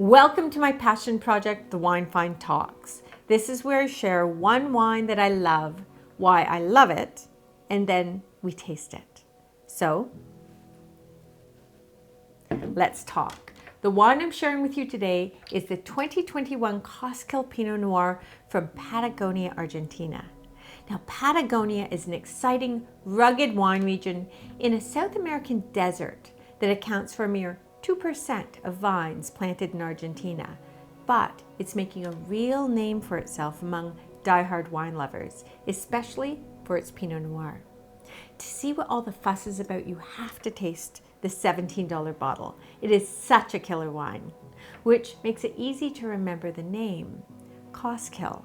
Welcome to my passion project, the Wine Find Talks. This is where I share one wine that I love, why I love it, and then we taste it. So, let's talk. The wine I'm sharing with you today is the 2021 Koskil Pinot Noir from Patagonia, Argentina. Now, Patagonia is an exciting, rugged wine region in a South American desert that accounts for a mere 2% of vines planted in Argentina, but it's making a real name for itself among die-hard wine lovers, especially for its Pinot Noir. To see what all the fuss is about, you have to taste the $17 bottle. It is such a killer wine, which makes it easy to remember the name, Koskil.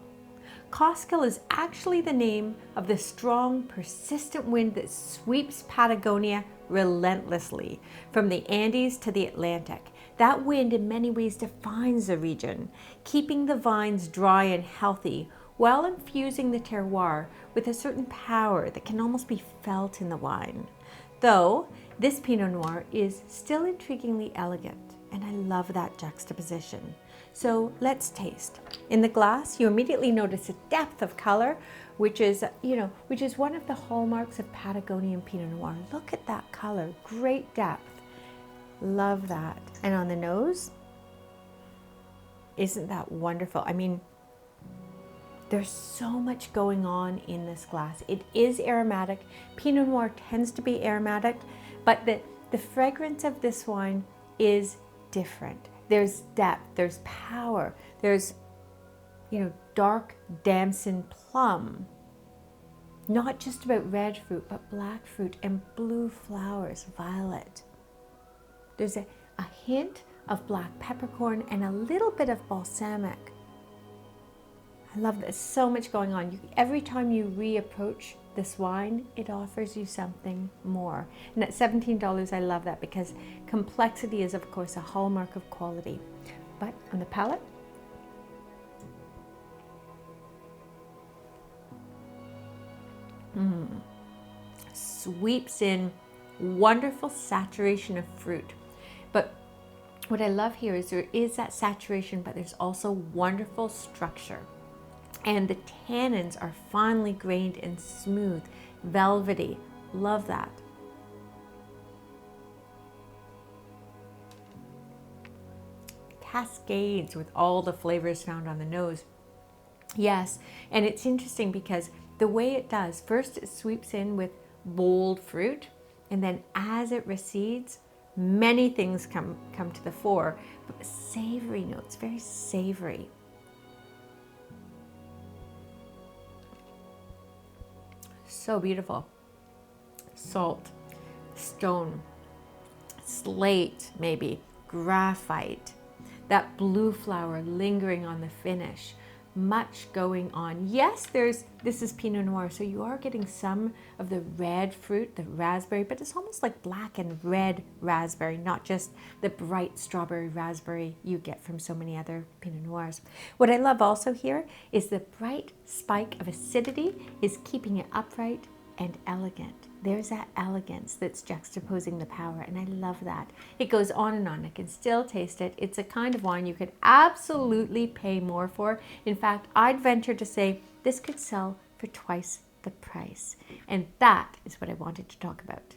Koskil is actually the name of the strong, persistent wind that sweeps Patagonia relentlessly from the Andes to the Atlantic. That wind in many ways defines the region, keeping the vines dry and healthy while infusing the terroir with a certain power that can almost be felt in the wine. Though this Pinot Noir is still intriguingly elegant, and I love that juxtaposition. So let's taste. In the glass, you immediately notice a depth of color, which is one of the hallmarks of Patagonian Pinot Noir. Look at that color, great depth. Love that. And on the nose, isn't that wonderful? I mean, there's so much going on in this glass. It is aromatic. Pinot Noir tends to be aromatic, but the fragrance of this wine is different. There's depth, there's power, there's, dark damson plum. Not just about red fruit, but black fruit and blue flowers, violet. There's a hint of black peppercorn and a little bit of balsamic. I love this, so much going on. Every time you reapproach this wine, it offers you something more. And at $17, I love that because complexity is, of course, a hallmark of quality. But on the palate, sweeps in wonderful saturation of fruit. But what I love here is there is that saturation, but there's also wonderful structure. And the tannins are finely grained and smooth, velvety. Love that. Cascades with all the flavors found on the nose. Yes, and it's interesting because the way it does, first it sweeps in with bold fruit, and then as it recedes, many things come to the fore, but savory notes, very savory. So beautiful. Salt, stone, slate maybe, graphite, that blue flower lingering on the finish. Much going on. Yes, this is Pinot Noir, so you are getting some of the red fruit, the raspberry, but it's almost like black and red raspberry, not just the bright strawberry raspberry you get from so many other Pinot Noirs. What I love also here is the bright spike of acidity is keeping it upright and elegant. There's that elegance that's juxtaposing the power, and I love that. It goes on and on. I can still taste it. It's a kind of wine you could absolutely pay more for. In fact, I'd venture to say this could sell for twice the price. And that is what I wanted to talk about.